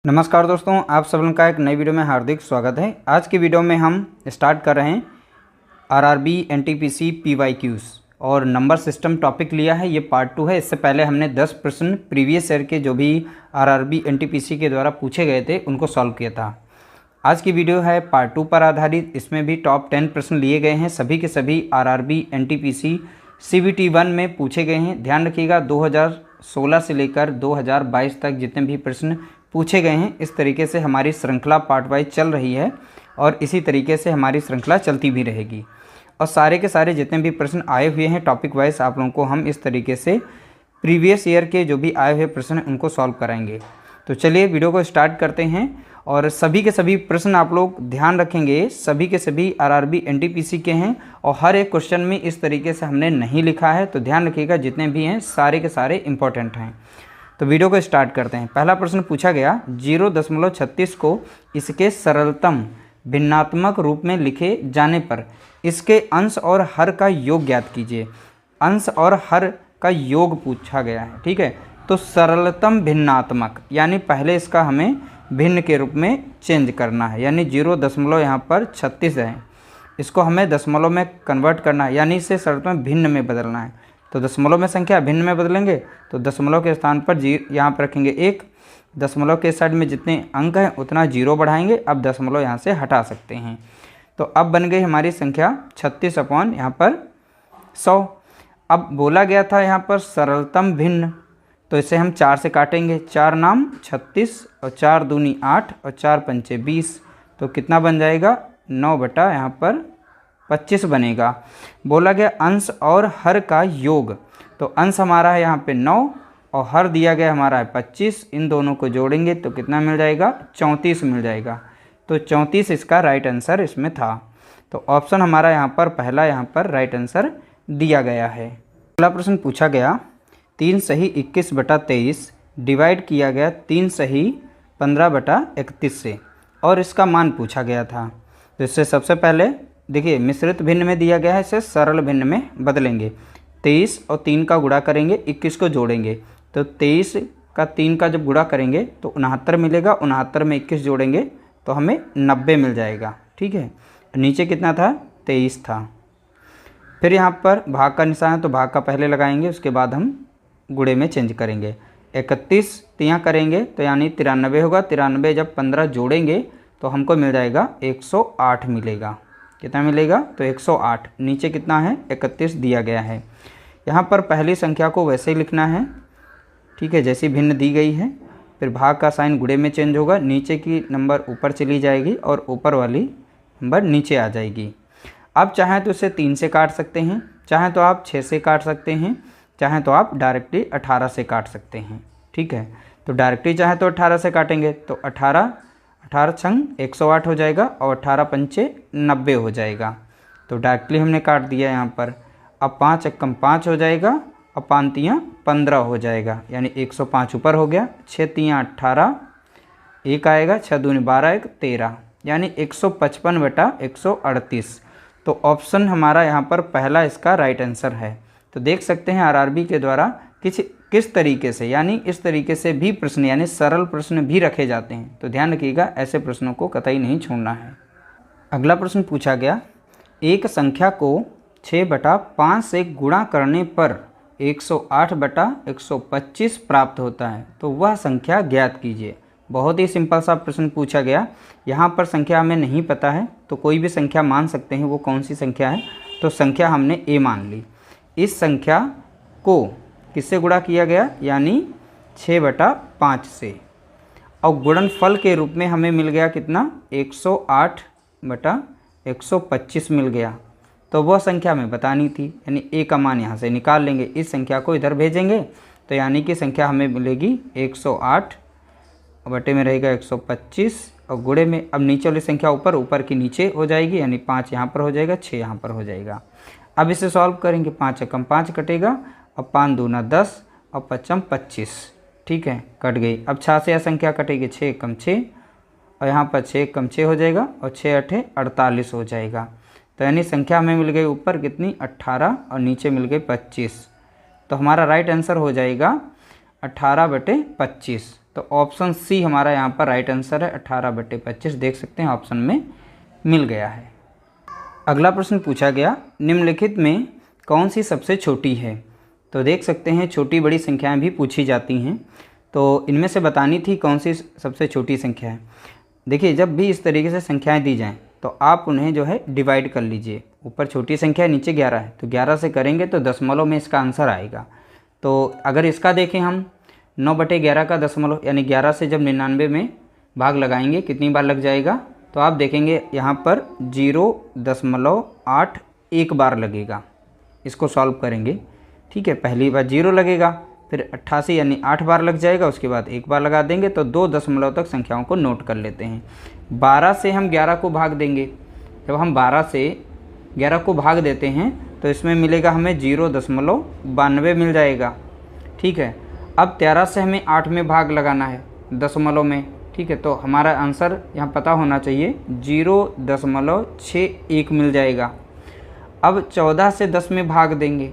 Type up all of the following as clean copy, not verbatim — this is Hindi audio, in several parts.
नमस्कार दोस्तों, आप सब लोगों का एक नई वीडियो में हार्दिक स्वागत है। आज की वीडियो में हम स्टार्ट कर रहे हैं आरआरबी एनटीपीसी पीवाईक्यूज और नंबर सिस्टम टॉपिक लिया है। ये पार्ट 2 है। इससे पहले हमने 10 प्रश्न प्रीवियस ईयर के जो भी आरआरबी एनटीपीसी के द्वारा पूछे गए थे उनको सॉल्व किया था। आज की वीडियो है पार्ट 2 पर आधारित। इसमें भी टॉप 10 प्रश्न लिए गए हैं। सभी के सभी आरआरबी एनटीपीसी CBT 1 में पूछे गए हैं। ध्यान रखिएगा 2016 से लेकर 2022 तक जितने भी प्रश्न पूछे गए हैं, इस तरीके से हमारी श्रृंखला पार्ट वाइज चल रही है और इसी तरीके से हमारी श्रृंखला चलती भी रहेगी। और सारे के सारे जितने भी प्रश्न आए हुए हैं टॉपिक वाइज आप लोगों को हम इस तरीके से प्रीवियस ईयर के जो भी आए हुए प्रश्न हैं उनको सॉल्व कराएंगे। तो चलिए वीडियो को स्टार्ट करते हैं। और सभी के सभी प्रश्न आप लोग ध्यान रखेंगे, सभी के सभी आरआरबी एनटीपीसी के हैं और हर एक क्वेश्चन में इस तरीके से हमने नहीं लिखा है, तो ध्यान रखिएगा जितने भी हैं सारे के सारे इंपॉर्टेंट हैं। तो वीडियो को स्टार्ट करते हैं। पहला प्रश्न पूछा गया 0.36 को इसके सरलतम भिन्नात्मक रूप में लिखे जाने पर इसके अंश और हर का योग ज्ञात कीजिए। अंश और हर का योग पूछा गया है, ठीक है। तो सरलतम भिन्नात्मक यानी पहले इसका हमें भिन्न के रूप में चेंज करना है, यानी 0. यहाँ पर 36 है, इसको हमें दशमलव में कन्वर्ट करना है, यानी इसे सरलतम भिन्न में बदलना है। तो दशमलव में संख्या भिन्न में बदलेंगे तो दशमलव के स्थान पर यहाँ पर रखेंगे 1, दशमलव के साइड में जितने अंक हैं उतना 0 बढ़ाएंगे। अब दशमलव यहाँ से हटा सकते हैं। तो अब बन गई हमारी संख्या 36 अपॉन यहाँ पर 100। अब बोला गया था यहाँ पर सरलतम भिन्न, तो इसे हम 4 से काटेंगे। 4 नाम 36 और 4 दूनी 8 और 4 पंचे 20, तो कितना बन जाएगा 9 बटा यहाँ पर 25 बनेगा। बोला गया अंश और हर का योग, तो अंश हमारा है यहाँ पे 9 और हर दिया गया हमारा है 25। इन दोनों को जोड़ेंगे तो कितना मिल जाएगा 34 मिल जाएगा। तो 34 इसका राइट आंसर इसमें था। तो ऑप्शन हमारा यहाँ पर पहला यहाँ पर राइट आंसर दिया गया है। अगला प्रश्न पूछा गया 3 सही 21 बटा 23 डिवाइड किया गया 3 सही 15 बटा 31 से और इसका मान पूछा गया था। तो इससे सबसे पहले देखिए मिश्रित भिन्न में दिया गया है, इसे सरल भिन्न में बदलेंगे। 23 और 3 का गुणा करेंगे, 21 को जोड़ेंगे, तो 23 का 3 का जब गुणा करेंगे तो 69 मिलेगा। 69 में 21 जोड़ेंगे तो हमें 90 मिल जाएगा, ठीक है। नीचे कितना था 23 था। फिर यहाँ पर भाग का निशान है तो भाग का पहले लगाएंगे, उसके बाद हम गुणे में चेंज करेंगे। 31 तियाँ करेंगे तो यानी 93 होगा। 93 जब 15 जोड़ेंगे तो हमको मिल जाएगा 108 मिलेगा। कितना मिलेगा तो 108। नीचे कितना है 31 दिया गया है। यहाँ पर पहली संख्या को वैसे ही लिखना है, ठीक है, जैसी भिन्न दी गई है। फिर भाग का साइन गुणे में चेंज होगा, नीचे की नंबर ऊपर चली जाएगी और ऊपर वाली नंबर नीचे आ जाएगी। अब चाहें तो इसे 3 से काट सकते हैं, चाहें तो आप 6 से काट सकते हैं, चाहें तो आप डायरेक्टली 18 से काट सकते हैं, ठीक है। तो डायरेक्टली चाहें तो 18 से काटेंगे तो 18 छंग 108 हो जाएगा और 18 पंचे 90 हो जाएगा। तो डायरेक्टली हमने काट दिया यहाँ पर। अब 5 एकम 5 हो जाएगा और 5 तियाँ 15 हो जाएगा, यानी 105 ऊपर हो गया। 6 तियाँ 18, 1 आएगा, 6 दूनी 12, 1 13, यानी 155 बटा 138। तो ऑप्शन हमारा यहाँ पर पहला इसका राइट आंसर है। तो देख सकते हैं आरआरबी के द्वारा किस तरीके से, यानी इस तरीके से भी प्रश्न यानी सरल प्रश्न भी रखे जाते हैं। तो ध्यान रखिएगा ऐसे प्रश्नों को कतई नहीं छोड़ना है। अगला प्रश्न पूछा गया एक संख्या को 6 बटा 5 से गुणा करने पर 108 बटा 125 प्राप्त होता है, तो वह संख्या ज्ञात कीजिए। बहुत ही सिंपल सा प्रश्न पूछा गया। यहाँ पर संख्या हमें नहीं पता है तो कोई भी संख्या मान सकते हैं। वो कौन सी संख्या है, तो संख्या हमने a मान ली। इस संख्या को किससे गुणा किया गया, यानी 6 बटा 5 से, और गुणनफल के रूप में हमें मिल गया कितना 108 बटा 125 मिल गया। तो वह संख्या हमें बतानी थी, यानी a का मान यहाँ से निकाल लेंगे, इस संख्या को इधर भेजेंगे तो यानी कि संख्या हमें मिलेगी 108 बटे में रहेगा 125 और गुणे में अब नीचे वाली संख्या ऊपर की नीचे हो जाएगी, यानी 5 यहाँ पर हो जाएगा, 6 यहाँ पर हो जाएगा। अब इसे सॉल्व करेंगे। 5 एकम 5 कटेगा और 5 दूना 10 और 5 25, ठीक है, कट गई। अब 6 से यह संख्या कटेगी, 6 एकम 6 और यहाँ पर 6 एकम 6 हो जाएगा और 6 अठे 48 हो जाएगा। तो यानी संख्या हमें मिल गई ऊपर कितनी 18 और नीचे मिल गई 25। तो हमारा राइट आंसर हो जाएगा 18 बटे 25। तो ऑप्शन सी हमारा यहाँ पर राइट आंसर है, 18/25 देख सकते हैं ऑप्शन में मिल गया है। अगला प्रश्न पूछा गया, निम्नलिखित में कौन सी सबसे छोटी है। तो देख सकते हैं छोटी बड़ी संख्याएं भी पूछी जाती हैं, तो इनमें से बतानी थी कौन सी सबसे छोटी संख्या है। देखिए जब भी इस तरीके से संख्याएं दी जाएं तो आप उन्हें जो है डिवाइड कर लीजिए। ऊपर छोटी संख्या है, नीचे 11 है, तो 11 से करेंगे तो दशमलव में इसका आंसर आएगा। तो अगर इसका देखें हम 9/11 का दशमलव यानी 11 से जब 99 में भाग लगाएंगे कितनी बार लग जाएगा, तो आप देखेंगे यहाँ पर 0.81 बार लगेगा। इसको सॉल्व करेंगे, ठीक है, पहली बार 0 लगेगा, फिर 88 यानी 8 बार लग जाएगा, उसके बाद 1 बार लगा देंगे, तो 2 दशमलव तक संख्याओं को नोट कर लेते हैं। 12 से हम 11 को भाग देंगे, जब हम 12 से 11 को भाग देते हैं तो इसमें मिलेगा हमें 0.92 मिल जाएगा, ठीक है। अब 13 से हमें 8 में भाग लगाना है दशमलव में, ठीक है, तो हमारा आंसर यहाँ पता होना चाहिए 0.61 मिल जाएगा। अब 14 से 10 में भाग देंगे,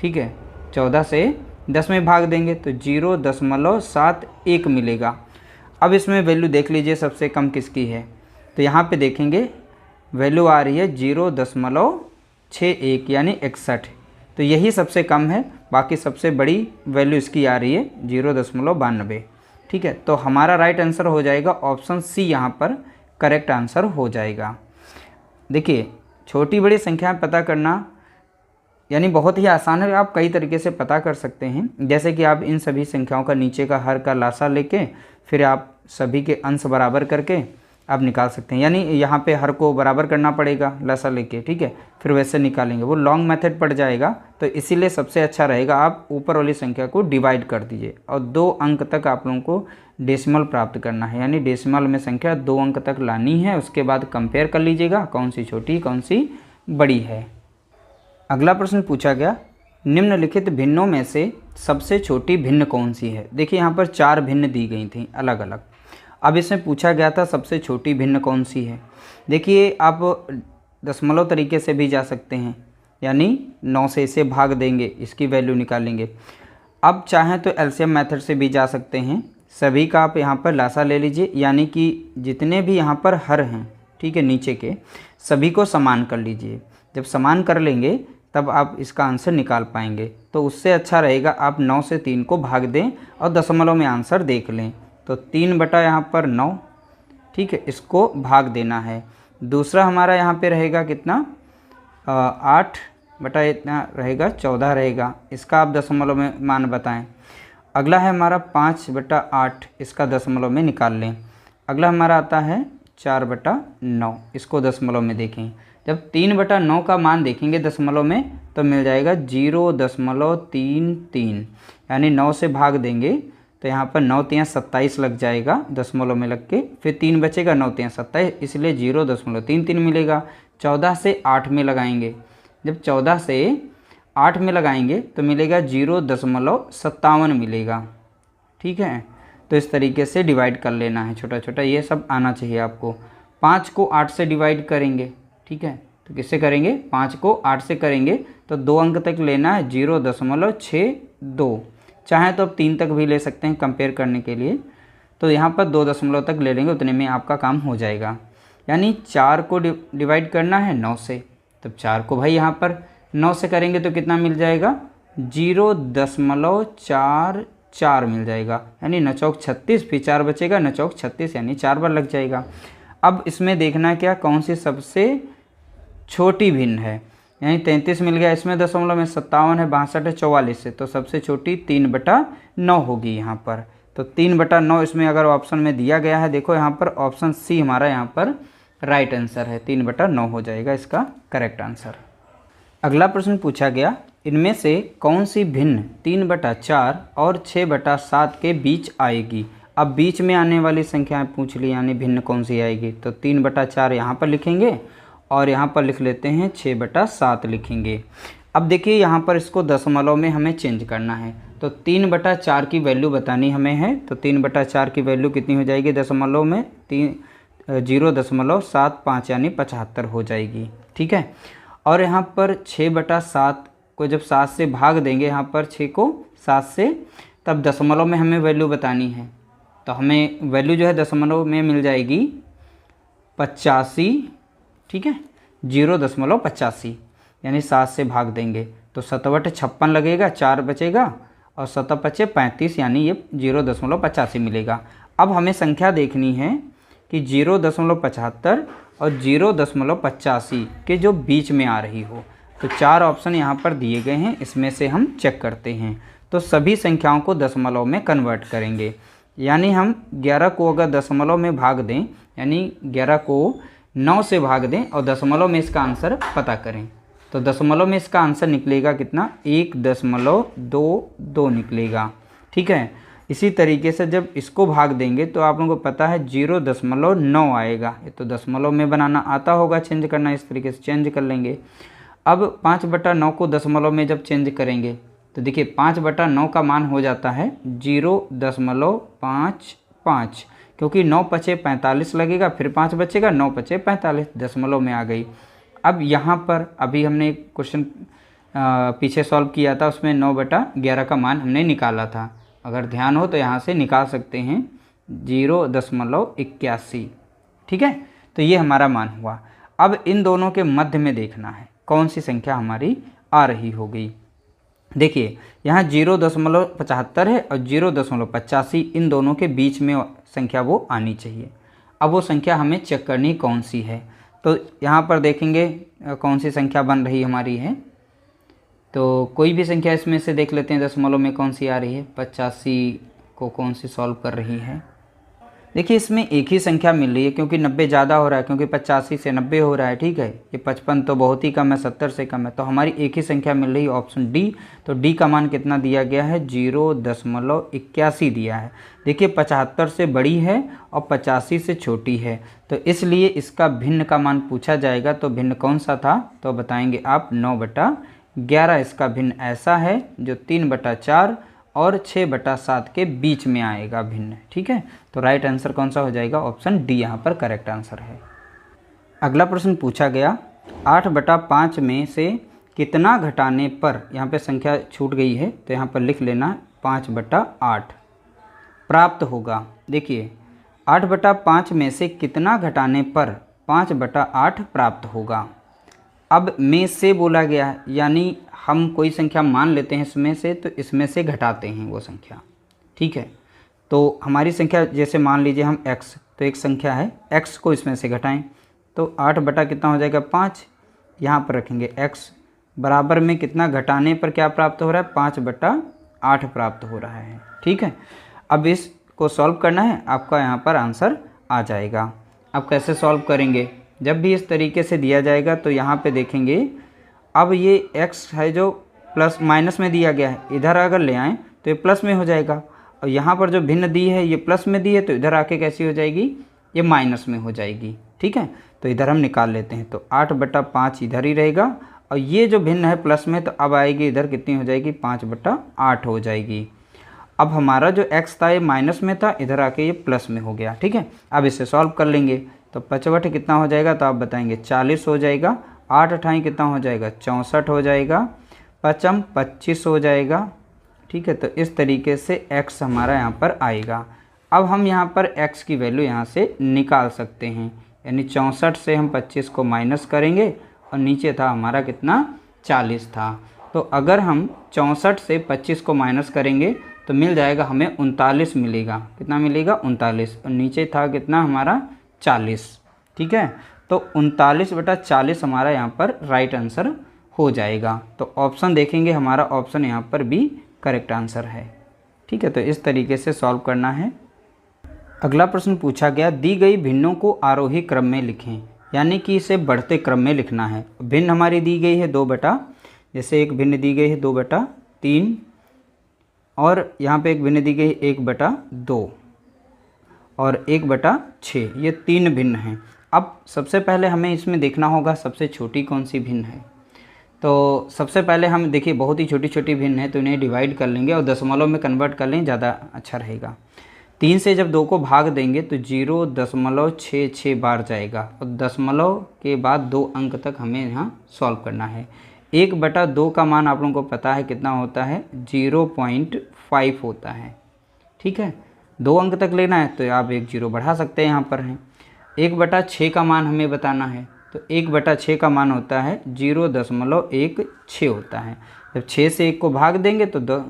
ठीक है, 14 से 10 में भाग देंगे तो 0.71 मिलेगा। अब इसमें वैल्यू देख लीजिए सबसे कम किसकी है, तो यहाँ पे देखेंगे वैल्यू आ रही है 0.61 यानी 61, तो यही सबसे कम है, बाकी सबसे बड़ी वैल्यू इसकी आ रही है 0.92, ठीक है। तो हमारा राइट आंसर हो जाएगा ऑप्शन सी, यहाँ पर करेक्ट आंसर हो जाएगा। देखिए छोटी बड़ी संख्याएं पता करना यानी बहुत ही आसान है, आप कई तरीके से पता कर सकते हैं। जैसे कि आप इन सभी संख्याओं का नीचे का हर का लासा लेके फिर आप सभी के अंश बराबर करके आप निकाल सकते हैं, यानी यहाँ पे हर को बराबर करना पड़ेगा लासा लेके, ठीक है, फिर वैसे निकालेंगे, वो लॉन्ग मेथड पड़ जाएगा। तो इसीलिए सबसे अच्छा रहेगा आप ऊपर वाली संख्या को डिवाइड कर दीजिए और 2 अंक तक आप लोगों को डेसिमल प्राप्त करना है, यानी डेसिमल में संख्या 2 अंक तक लानी है। उसके बाद कंपेयर कर लीजिएगा कौन सी छोटी कौन सी बड़ी है। अगला प्रश्न पूछा गया, निम्नलिखित भिन्नों में से सबसे छोटी भिन्न कौन सी है। देखिए यहाँ पर 4 भिन्न दी गई थी अलग अलग। अब इसमें पूछा गया था सबसे छोटी भिन्न कौन सी है। देखिए आप दशमलव तरीके से भी जा सकते हैं, यानी 9 से इसे भाग देंगे, इसकी वैल्यू निकालेंगे। अब चाहें तो एलसीएम मेथड से भी जा सकते हैं। सभी का आप यहाँ पर लासा ले लीजिए, यानी कि जितने भी यहाँ पर हर हैं, ठीक है, नीचे के सभी को समान कर लीजिए। जब समान कर लेंगे तब आप इसका आंसर निकाल पाएंगे। तो उससे अच्छा रहेगा आप 9 से 3 को भाग दें और दशमलव में आंसर देख लें। तो 3 यहाँ पर 9, ठीक है, इसको भाग देना है। दूसरा हमारा यहाँ पे रहेगा कितना, 8 बटा इतना रहेगा 14 रहेगा, इसका आप दशमलव में मान बताएं। अगला है हमारा 5/8, इसका दशमलव में निकाल लें। अगला हमारा आता है 4/9, इसको दशमलव में देखें। जब 3/9 का मान देखेंगे दशमलव में तो मिल जाएगा 0.33, यानी 9 से भाग देंगे तो यहाँ पर 9 तियाँ 27 लग जाएगा दशमलव में लग के, फिर 3 बचेगा, 9 तियाँ 27, इसलिए 0.33 मिलेगा। 14 से 8 में लगाएंगे, जब 14 से 8 में लगाएंगे तो मिलेगा 0.57 मिलेगा, ठीक है। तो इस तरीके से डिवाइड कर लेना है, छोटा छोटा ये सब आना चाहिए आपको। 5 को 8 से डिवाइड करेंगे, ठीक है, तो किससे करेंगे, 5 को 8 से करेंगे तो 2 अंक तक लेना है, 0.62। चाहे तो आप 3 तक भी ले सकते हैं कंपेयर करने के लिए, तो यहाँ पर 2 दशमलव तक ले लेंगे, उतने में आपका काम हो जाएगा। यानी 4 को डिवाइड करना है 9 से, तब 4 को भाई यहाँ पर 9 से करेंगे तो कितना मिल जाएगा, 0.44 मिल जाएगा, यानी 9 चौक 36, फिर 4 बचेगा, 9 चौक 36, यानी 4 बार लग जाएगा। अब इसमें देखना क्या, कौन सी सबसे छोटी भिन्न है, यानी 33 मिल गया, इसमें दशमलव में 57 है, 62 है, 44 से, तो सबसे छोटी 3/9 होगी यहाँ पर। तो 3/9 इसमें अगर ऑप्शन में दिया गया है, देखो यहाँ पर ऑप्शन सी हमारा यहाँ पर राइट आंसर है, 3/9 हो जाएगा इसका करेक्ट आंसर। अगला प्रश्न पूछा गया, इनमें से कौन सी भिन्न 3/4 और 6/7 के बीच आएगी। अब बीच में आने वाली संख्याएं पूछ ली, यानी भिन्न कौन सी आएगी, तो 3/4 यहाँ पर लिखेंगे और यहाँ पर लिख लेते हैं 6/7 लिखेंगे। अब देखिए यहाँ पर इसको दशमलव में हमें चेंज करना है, तो 3/4 की वैल्यू बतानी हमें है, तो 3/4 की वैल्यू कितनी हो जाएगी दशमलव में, 0.75 यानी 75 हो जाएगी, ठीक है। और यहाँ पर 6/7 को जब 7 से भाग देंगे, यहाँ पर 6 को 7 से, तब दशमलव में हमें वैल्यू बतानी है, तो हमें वैल्यू जो है दशमलव में मिल जाएगी 85, ठीक है, 0.85, यानी 7 से भाग देंगे तो 7/56 लगेगा, 4 बचेगा और 7×5 = 35, यानी ये 0.85 मिलेगा। अब हमें संख्या देखनी है कि 0.75 और 0.85 के जो बीच में आ रही हो। तो 4 ऑप्शन यहाँ पर दिए गए हैं, इसमें से हम चेक करते हैं। तो सभी संख्याओं को दशमलव में कन्वर्ट करेंगे, यानी हम 11 को अगर दशमलव में भाग दें, यानी 11 को 9 से भाग दें और दशमलव में इसका आंसर पता करें, तो दशमलव में इसका आंसर निकलेगा कितना, 1.22 निकलेगा, ठीक है। इसी तरीके से जब इसको भाग देंगे तो आप लोगों को पता है 0.9 आएगा। ये तो दशमलव में बनाना आता होगा, चेंज करना इस तरीके से चेंज कर लेंगे। अब 5/9 को दशमलव में जब चेंज करेंगे तो देखिए 5/9 का मान हो जाता है 0.55, क्योंकि 9×5 = 45 लगेगा, फिर 5 बचेगा, 9×5 = 45, दशमलव में आ गई। अब यहाँ पर अभी हमने एक क्वेश्चन पीछे सॉल्व किया था, उसमें 9/11 का मान हमने निकाला था। अगर ध्यान हो तो यहाँ से निकाल सकते हैं 0.81, ठीक है। तो ये हमारा मान हुआ। अब इन दोनों के मध्य में देखना है कौन सी संख्या हमारी आ रही होगी। देखिए यहाँ 0.75 है और 0.85, इन दोनों के बीच में संख्या वो आनी चाहिए। अब वो संख्या हमें चेक करनी कौन सी है, तो यहाँ पर देखेंगे कौन सी संख्या बन रही हमारी है। तो कोई भी संख्या इसमें से देख लेते हैं दशमलव में कौन सी आ रही है, 85 को कौन सी सॉल्व कर रही है। देखिए इसमें एक ही संख्या मिल रही है, क्योंकि 90 ज़्यादा हो रहा है, क्योंकि 85 से 90 हो रहा है, ठीक है। ये 55 तो बहुत ही कम है, 70 से कम है, तो हमारी एक ही संख्या मिल रही है, ऑप्शन डी। तो डी का मान कितना दिया गया है, 0.81 दिया है। देखिए 75 से बड़ी है और 85 से छोटी है, तो इसलिए इसका भिन्न का मान पूछा जाएगा। तो भिन्न कौन सा था, तो बताएंगे आप 9/11 इसका भिन्न ऐसा है जो 3/4 और 6/7 के बीच में आएगा भिन्न, ठीक है। तो राइट आंसर कौन सा हो जाएगा, ऑप्शन डी यहाँ पर करेक्ट आंसर है। अगला प्रश्न पूछा गया 8/5 में से कितना घटाने पर, यहाँ पे संख्या छूट गई है तो यहाँ पर लिख लेना 5/8 प्राप्त होगा। देखिए 8/5 में से कितना घटाने पर 5/8 प्राप्त होगा। अब में से बोला गया है, यानी हम कोई संख्या मान लेते हैं इसमें से, तो इसमें से घटाते हैं वो संख्या, ठीक है। तो हमारी संख्या जैसे मान लीजिए हम x, तो एक संख्या है x को इसमें से घटाएं तो 8 बटा कितना हो जाएगा 5, यहाँ पर रखेंगे x बराबर में कितना घटाने पर क्या प्राप्त हो रहा है, 5/8 प्राप्त हो रहा है, ठीक है। अब इसको सॉल्व करना है, आपका यहाँ पर आंसर आ जाएगा। अब कैसे सॉल्व करेंगे, जब भी इस तरीके से दिया जाएगा तो यहाँ पे देखेंगे अब ये x है जो प्लस माइनस में दिया गया है, इधर अगर ले आएँ तो ये प्लस में हो जाएगा, और यहाँ पर जो भिन्न दी है ये प्लस में दी है, तो इधर आके कैसी हो जाएगी, ये माइनस में हो जाएगी, ठीक है। तो इधर हम निकाल लेते हैं, तो 8/5 इधर ही रहेगा, और ये जो भिन्न है प्लस में, तो अब आएगी इधर कितनी हो जाएगी, 5/8 हो जाएगी। अब हमारा जो x था ये माइनस में था, इधर आके ये प्लस में हो गया, ठीक है। अब इसे सॉल्व कर लेंगे तो 5/8 कितना हो जाएगा, तो आप बताएंगे 40 हो जाएगा, 8×8 कितना हो जाएगा, 64 हो जाएगा, 5×5 = 25 हो जाएगा, ठीक है। तो इस तरीके से x हमारा यहाँ पर आएगा। अब हम यहाँ पर x की वैल्यू यहाँ से निकाल सकते हैं, यानी 64 से हम 25 को माइनस करेंगे, और नीचे था हमारा कितना, 40 था। तो अगर हम 64 से 25 को माइनस करेंगे तो मिल जाएगा हमें 39 मिलेगा, कितना मिलेगा, 39, और नीचे था कितना हमारा 40, ठीक है। तो 39/40 हमारा यहाँ पर राइट आंसर हो जाएगा। तो ऑप्शन देखेंगे, हमारा ऑप्शन यहाँ पर भी करेक्ट आंसर है, ठीक है। तो इस तरीके से सॉल्व करना है। अगला प्रश्न पूछा गया, दी गई भिन्नों को आरोही क्रम में लिखें, यानी कि इसे बढ़ते क्रम में लिखना है। भिन्न हमारी दी गई है 2 जैसे एक भिन्न दी गई है 2/3, और यहाँ पे एक भिन्न दी गई है 1/2 और 1/6, ये 3 भिन्न हैं। अब सबसे पहले हमें इसमें देखना होगा सबसे छोटी कौन सी भिन्न है। तो सबसे पहले हम देखिए बहुत ही छोटी छोटी भिन्न है, तो इन्हें डिवाइड कर लेंगे और दशमलव में कन्वर्ट कर लें, ज़्यादा अच्छा रहेगा। 3 से जब 2 को भाग देंगे तो 0.66 बार जाएगा, और दशमलव के बाद 2 अंक तक हमें यहाँ सॉल्व करना है। 1/2 का मान आप लोगों को पता है कितना होता है, 0.5 होता है, ठीक है। 2 अंक तक लेना है तो आप 1 जीरो बढ़ा सकते हैं, यहाँ पर है। 1/6 का मान हमें बताना है, तो 1/6 का मान होता है 0.16 होता है। जब 6 से 1 को भाग देंगे तो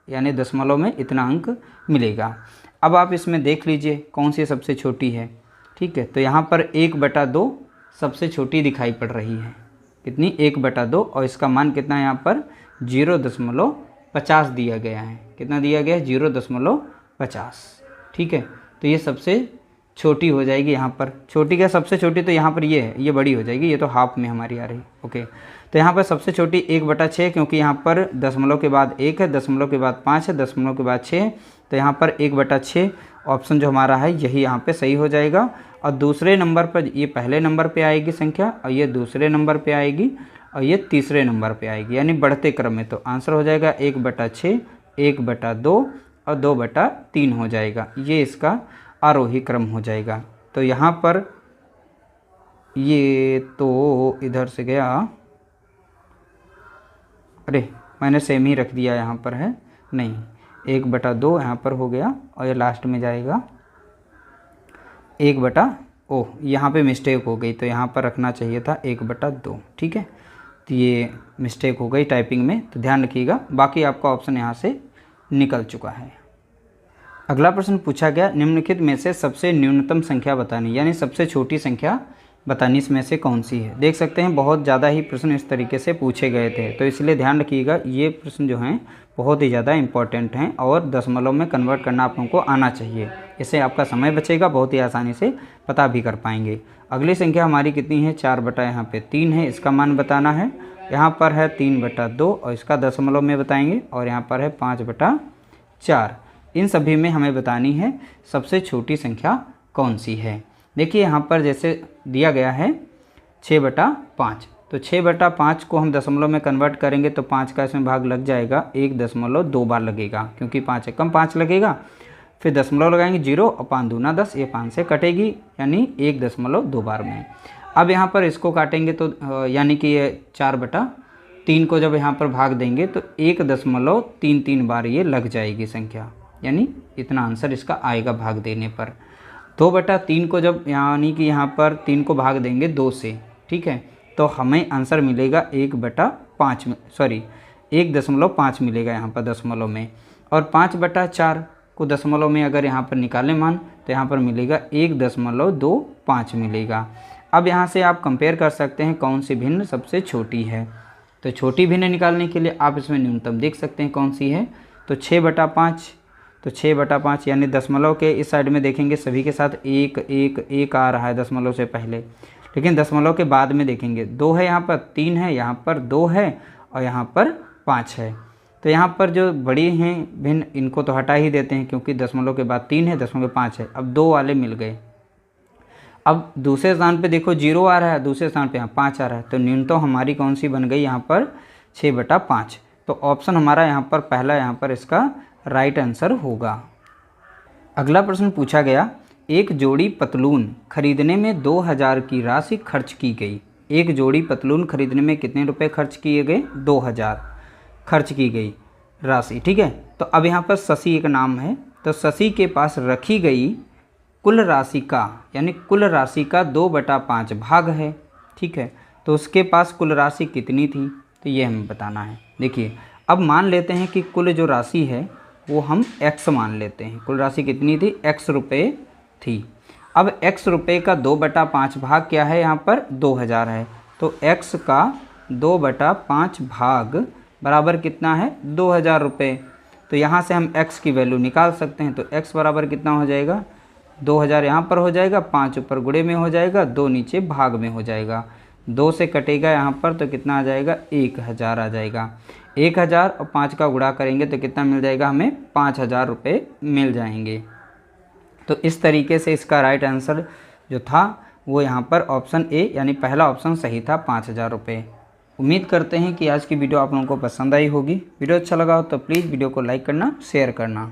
यानी दशमलव में इतना अंक मिलेगा। अब आप इसमें देख लीजिए कौन सी सबसे छोटी है, ठीक है। तो यहाँ पर 1/2 सबसे छोटी दिखाई पड़ रही है, कितनी 1/2, और इसका मान कितना है यहाँ पर 0.50 दिया गया है। कितना दिया गया है 0.50, ठीक है। तो ये सबसे छोटी हो जाएगी यहाँ पर। छोटी क्या सबसे छोटी, तो यहाँ पर ये है, ये बड़ी हो जाएगी, ये तो हाफ में हमारी आ रही, ओके। तो यहाँ पर सबसे छोटी 1/6, क्योंकि यहाँ पर दशमलव के बाद 1 है, दशमलव के बाद 5 है, दशमलव के बाद 6 है, तो यहाँ पर 1/6 ऑप्शन जो हमारा है यही यहाँ पे सही हो जाएगा। और दूसरे नंबर पर ये पहले नंबर पे आएगी संख्या, और ये दूसरे नंबर पे आएगी, और ये तीसरे नंबर पे आएगी, यानी बढ़ते क्रम में। तो आंसर हो जाएगा 1/6, 1/2 और 2/3 हो जाएगा। ये इसका आरोही क्रम हो जाएगा। तो यहाँ पर ये तो इधर से गया, अरे मैंने सेम ही रख दिया, यहाँ पर है नहीं, 1/2 यहाँ पर हो गया, और ये लास्ट में जाएगा 1/, यहाँ पे मिस्टेक हो गई, तो यहाँ पर रखना चाहिए था 1/2, ठीक है। तो ये मिस्टेक हो गई टाइपिंग में, तो ध्यान रखिएगा। बाकी आपका ऑप्शन यहाँ से निकल चुका है। अगला प्रश्न पूछा गया, निम्नलिखित में से सबसे न्यूनतम संख्या बतानी, यानी सबसे छोटी संख्या बतानी इसमें से कौन सी है। देख सकते हैं बहुत ज़्यादा ही प्रश्न इस तरीके से पूछे गए थे, तो इसलिए ध्यान रखिएगा ये प्रश्न जो हैं बहुत ही ज़्यादा इंपॉर्टेंट हैं, और दशमलव में कन्वर्ट करना आप लोगों को आना चाहिए। इससे आपका समय बचेगा, बहुत ही आसानी से पता भी कर पाएंगे। अगली संख्या हमारी कितनी है, 4 यहाँ पे 3 है, इसका मान बताना है। यहाँ पर है 3/2 और इसका दशमलव में बताएंगे, और यहाँ पर है 5/4। इन सभी में हमें बतानी है सबसे छोटी संख्या कौन सी है। देखिए यहाँ पर जैसे दिया गया है 6/5, तो 6/5 को हम दशमलव में कन्वर्ट करेंगे तो 5 का इसमें भाग लग जाएगा, 1.2 बार लगेगा, क्योंकि 5 एकम 5 लगेगा। फिर दशमलव लगाएंगे 0 और 5 दूना 10, ये 5 से कटेगी, यानी 1.2 बार में। अब यहाँ पर इसको काटेंगे तो यानी कि ये 4/3 को जब यहाँ पर भाग देंगे तो 1.33 बार ये लग जाएगी संख्या, यानी इतना आंसर इसका आएगा भाग देने पर। 2/3 को जब यानी कि यहाँ पर 3 को भाग देंगे 2 से, ठीक है, तो हमें आंसर मिलेगा 1/5 में, सॉरी 1.5 मिलेगा यहाँ पर दशमलव में। और 5/4 को दशमलव में अगर यहाँ पर निकालें मान, तो यहाँ पर मिलेगा 1.25 मिलेगा। अब यहाँ से आप कंपेयर कर सकते हैं कौन सी भिन्न सबसे छोटी है। तो छोटी भिन्न निकालने के लिए आप इसमें न्यूनतम देख सकते हैं कौन सी है, तो 6/5, तो 6/5 यानी दशमलव के इस साइड में देखेंगे सभी के साथ 1 1 1 आ रहा है दशमलव से पहले, लेकिन दशमलव के बाद में देखेंगे 2 है, यहाँ पर 3 है, यहाँ पर 2 है, और यहाँ पर 5 है। तो यहाँ पर जो बड़ी हैं भिन्न इनको तो हटा ही देते हैं, क्योंकि दशमलव के बाद 3 है, दशमलव के 5 है। अब 2 वाले मिल गए। अब दूसरे स्थान पे देखो 0 आ रहा है, दूसरे स्थान पे यहाँ 5 आ रहा है, तो न्यूनतम हमारी कौन सी बन गई यहाँ पर 6/5। तो ऑप्शन हमारा यहाँ पर पहला यहाँ पर इसका राइट आंसर होगा। अगला प्रश्न पूछा गया, एक जोड़ी पतलून खरीदने में 2000 की राशि खर्च की गई। एक जोड़ी पतलून खरीदने में कितने रुपए खर्च किए गए, 2000 खर्च की गई राशि, ठीक है। तो अब यहाँ पर शशि एक नाम है, तो शशि के पास रखी गई कुल राशि का, यानी कुल राशि का 2/5 भाग है, ठीक है। तो उसके पास कुल राशि कितनी थी, तो ये हमें बताना है। देखिए अब मान लेते हैं कि कुल जो राशि है वो हम x मान लेते हैं। कुल राशि कितनी थी, x रुपये थी। अब x रुपये का 2/5 भाग क्या है, यहाँ पर 2000 है, तो x का 2/5 भाग बराबर कितना है, 2000 रुपये। तो यहाँ से हम x की वैल्यू निकाल सकते हैं। तो x बराबर कितना हो जाएगा, 2000 यहाँ पर हो जाएगा, 5 ऊपर गुणे में हो जाएगा, 2 नीचे भाग में हो जाएगा, 2 से कटेगा यहाँ पर, तो कितना आ जाएगा, 1000 आ जाएगा। 1000 और 5 का गुणा करेंगे तो कितना मिल जाएगा, हमें 5000 रुपये मिल जाएंगे। तो इस तरीके से इसका राइट आंसर जो था वो यहाँ पर ऑप्शन ए यानी पहला ऑप्शन सही था, 5000 रुपये। उम्मीद करते हैं कि आज की वीडियो आप लोगों को पसंद आई होगी। वीडियो अच्छा लगा हो तो प्लीज़ वीडियो को लाइक करना, शेयर करना।